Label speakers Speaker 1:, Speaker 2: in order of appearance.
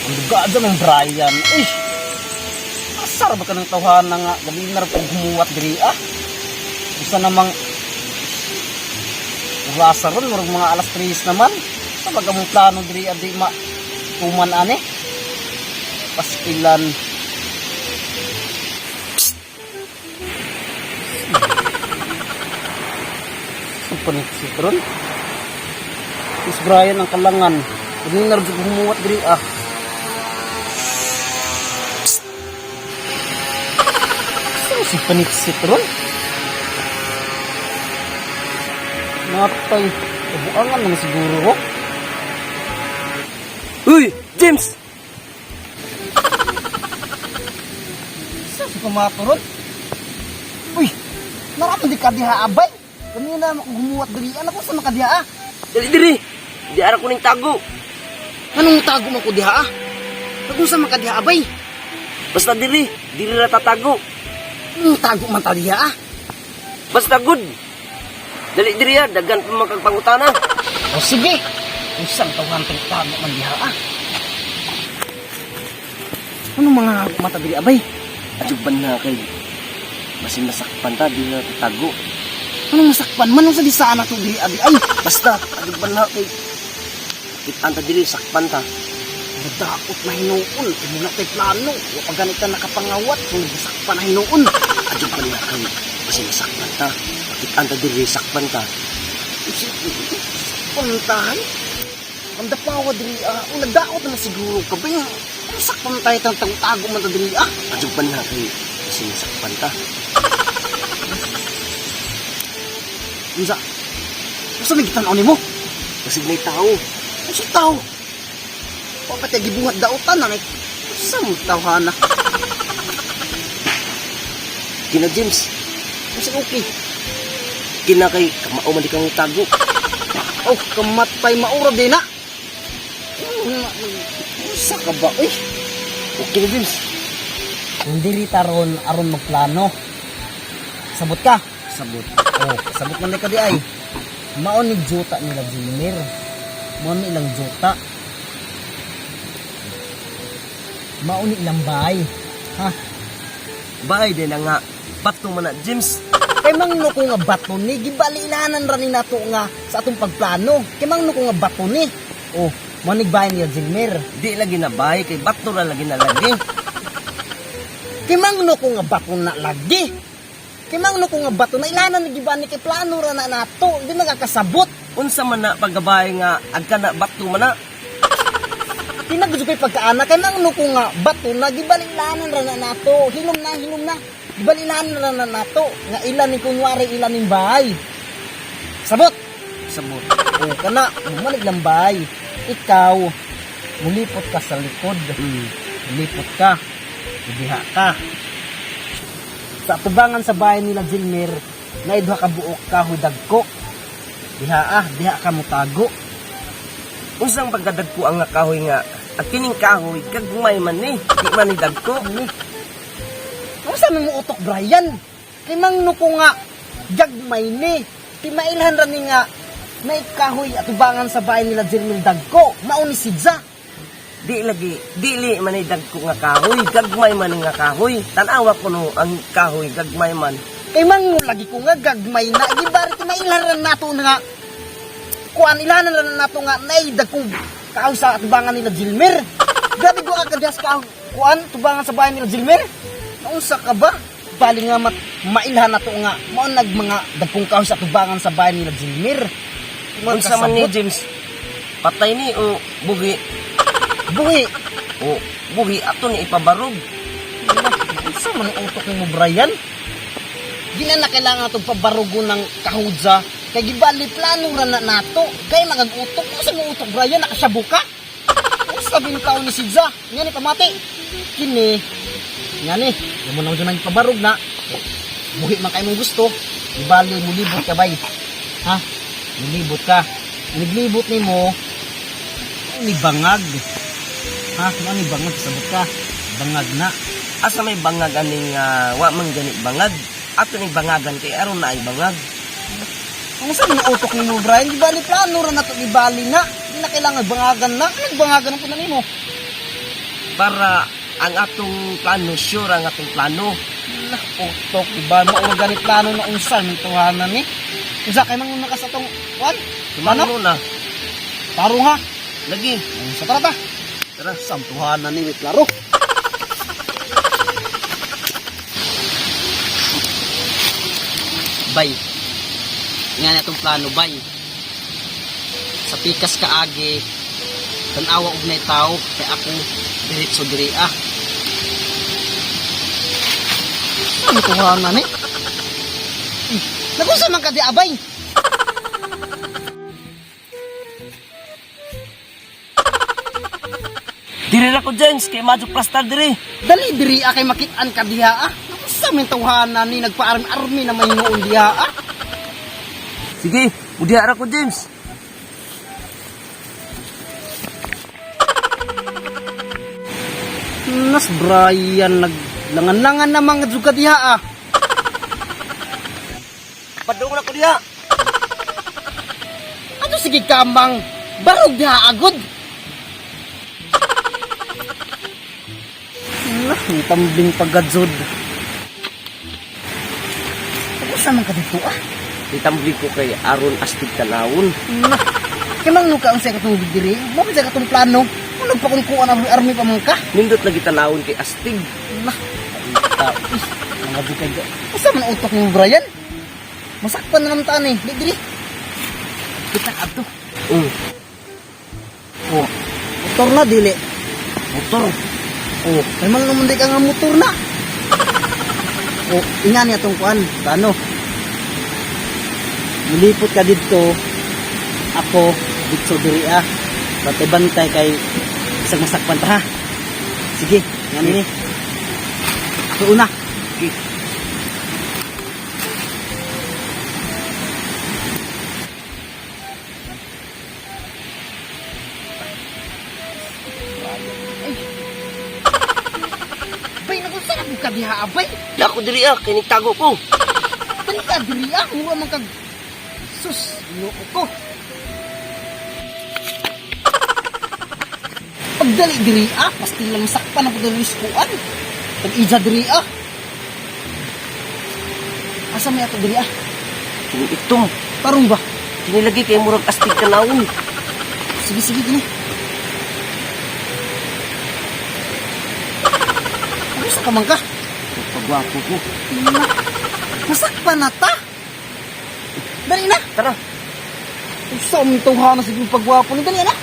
Speaker 1: Ang duga dyan ng Brian. Uy! Asar ba ka ng tawhana nga? Gabi na rin pag humuwat diri ah. Isa namang rasa ron, marang mga alas 3 naman. Sa bagamong plano diri di ma tuman ane. Pastilan. Panitsit ron. Miss Brian ang kalangan. Gabi na rin humuwat diri ah. Si panitsit ron. Matay. Kabuangan naman siguro ko.
Speaker 2: Uy, James!
Speaker 1: Saan si pamato ron? Uy, naraman di ka diha abay. Kanina gumuwat diri. Anak ko sa makadiha ah.
Speaker 2: Dali. Di ara ko ning tago.
Speaker 1: Anong tago mo ko diha ah? Kung sa makadiha abay.
Speaker 2: Basta diri na tatago.
Speaker 1: Anong tago man ta diha ah?
Speaker 2: Basta good. Dali diri dagan pa magpangutana.
Speaker 1: O sige. Isang tawhan tong tago man diha ah. Anong mga mata diri abay?
Speaker 2: Adjuban na kay. Basin nasakpan ta di na tatago.
Speaker 1: Anong masakpan man sa disaan na to diri abi ay.
Speaker 2: Basta adjuban na kay. Kitaan ta diri sakpan ta.
Speaker 1: Madakot na hinuon. Kung na tayo plano. Wapag ganit ka nakapangawat. Kung nagsakpan na hinuon.
Speaker 2: Adjuban na kay. Basin nasakpan ta. Kitaan ta diri sakpan ta.
Speaker 1: Puntahan? Ang dapawa diri ah. Ang nagdaot na siguro ka ba yung sakpan tayo tago man ta diri ah.
Speaker 2: Adjuban na kay. Basin nasakpan ta.
Speaker 1: Isa. Basta may gitanaw ni mo.
Speaker 2: Kasi may tao.
Speaker 1: Kasi tao. Pagkat yung gibuhat daotan na. Saan mo tawhana?
Speaker 2: Kina James.
Speaker 1: Kasi okay.
Speaker 2: Kina kay kamao man di kang tago.
Speaker 1: Oh, kamatay maura din na. Sa ka ba? Uy.
Speaker 2: Okay na James.
Speaker 1: Hindi rita aron magplano. Sabot ka?
Speaker 2: Sabot.
Speaker 1: Oh, sabot man ka di ay. Maon ni Jota nila Jimmer. Maon ilang Jota. Maon ilang bahay. Ha?
Speaker 2: Bahay din na nga. Pato man na James.
Speaker 1: Kay mangno ko nga bato ni gibalilanan ra ni nato nga sa atong pagplano. Kay mangno ko nga bato ni. Oh, manig bahay niya Jimmer.
Speaker 2: Di lagi na bahay kay bato ra lagi na lagi.
Speaker 1: Kay mangno ko nga bato na lagi. Kay mangno ko nga bato na ilanan ni gibani kay plano ra na nato. Di magakasabot.
Speaker 2: Unsa man na paggabahay nga agka na bato man na.
Speaker 1: Tinagudyo kay pagkaana kay mangno ko nga bato na gibalilanan ra na nato. Hilom na. Gibalilanan ra na nato nga ilan ni kunwari ilan ning bahay. Sabot.
Speaker 2: Sabot.
Speaker 1: Oh, kana manig lang bahay. Ikaw mulipot ka sa likod. Mulipot ka. Diha ka. Sa tubangan sa bahay nila Jilmer, na idha ka buok kahoy dagko. Diha ka mutago.
Speaker 2: Unsang pagkadagko ang nga kahoy nga at kining kahoy kagmay man ni. Di man ni dagko.
Speaker 1: Ano sa mo utok Brian? Kay mangno ko nga gagmay ni. Ti mailhan ra ni nga na kahoy at tubangan sa bahay nila Jilmer dagko. Mao ni sidza.
Speaker 2: Dili man ni dagko nga kahoy, gagmay man nga kahoy. Tanawa ko no ang kahoy gagmay man.
Speaker 1: Kay mangno lagi ko nga gagmay na. Gibari ti mailhan ra nato nga kuan ilanan ra nato nga nay dagkong kahoy sa tubangan nila Jilmer. Grabe ko ka just kuan tubangan sa bahay nila Jilmer. Naunsa ka ba? Bali nga mailhan nato nga mao nag mga dagkong kahoy sa tubangan sa bahay nila Jilmer.
Speaker 2: Unsa man ni James? Patay ni o bugi?
Speaker 1: Buhi.
Speaker 2: O bugi ato ni ipabarog.
Speaker 1: Unsa man ang utok mo Brian? Di na kailangan itong pabarugo ng kahudza. Kay gibali plano ra na nato. Kay magagutok mo sa mo utok Brian nakasyabu ka. Ano sabi ng tao ni Sidza? Nga ni pamati. Kini. Nga ni. Yung mo na dyan pabarog na. Buhi man kayo mong gusto. Gibali mulibot ka bay. Ha? Mulibot ka. Naglibot ni mo. Ni bangag. Ha? Ano ni bangag? Sabot ka. Bangag na.
Speaker 2: Asa may bangag aning wa man gani bangag. Ato ni bangagan kay aron na ay bangag.
Speaker 1: Ang saan yung utok ni mo, Brian? Di bali plano ra na ito, di bali na. Di na kailangan bangagan na. Anong bangagan ang punan mo?
Speaker 2: para ang atong plano, sure ang atong plano.
Speaker 1: Nah, utok, diba? Maorganit plano na unsan, tuhanan ni. Unsa kay mang nakas atong, wan?
Speaker 2: Plano na.
Speaker 1: Tarong ha?
Speaker 2: Lagi.
Speaker 1: Sa tara ta.
Speaker 2: Tara.
Speaker 1: Samtuhanan ni, wait laro. Bay, nga na itong plano, bay. Sa pikas kaagi, tanawa og nay tao, kay ako, diretso diri ah. Ano tuhanan ni? Nagunsa man ka di abay?
Speaker 2: Diri na ko, James, kay Madyo Plastar diri.
Speaker 1: Dali diri kay makitaan ka diha ah. Sa min tawhanan ni nagpa-army na mahinuon diha ah.
Speaker 2: Sige, udiha ra ko, James.
Speaker 1: Nas Brian naglangan-langan na mga juga diha ah.
Speaker 2: Padung na ko diha.
Speaker 1: Ano sige kamang barog diha agod. Nah, ni tambing pagadzod. Ano sa man ka dito ah?
Speaker 2: Itambli ko kay Aron Astig Talawon.
Speaker 1: Nah, kinang nuka ang sa katong diri. Mo sa katong plano. Ano pa kung kuha na army pa man ka?
Speaker 2: Nindot lagi talawon kay Astig.
Speaker 1: Nah, tapos mga bukay ka. Asa man utok ni Brian? Masakpan na naman taan eh. Diri. Kita ka to. Oh, motor na dili. Motor. Oh, memang naman di ka nga motor na. Oh, inga niya tong kuan. Ano? Mulipot ka dito. Ako, dito diri ah. Bantay-bantay kay isang masakpan ta ha. Sige, yan ini. Ito una.
Speaker 2: Okay.
Speaker 1: Bay, nagunsa na ka diha abay.
Speaker 2: Di ako diri kay nitago ko.
Speaker 1: Dali ka diri ah. Mura man kag sus, loko ko. Pagdali diri ah, pasti lang sakpan ang pagdali skuan. Pag-ija diri ah. Asa may ato diri ah?
Speaker 2: Kini itom.
Speaker 1: Tarong ba?
Speaker 2: Kini lagi kay murag Astig Talawon.
Speaker 1: Sige, sige, gini. Ano sa kamang ka?
Speaker 2: Pagwapo ko.
Speaker 1: Masakpan na ta. Dali na.
Speaker 2: Tara.
Speaker 1: Sa umituha na sige pagwapo ni. Dali na.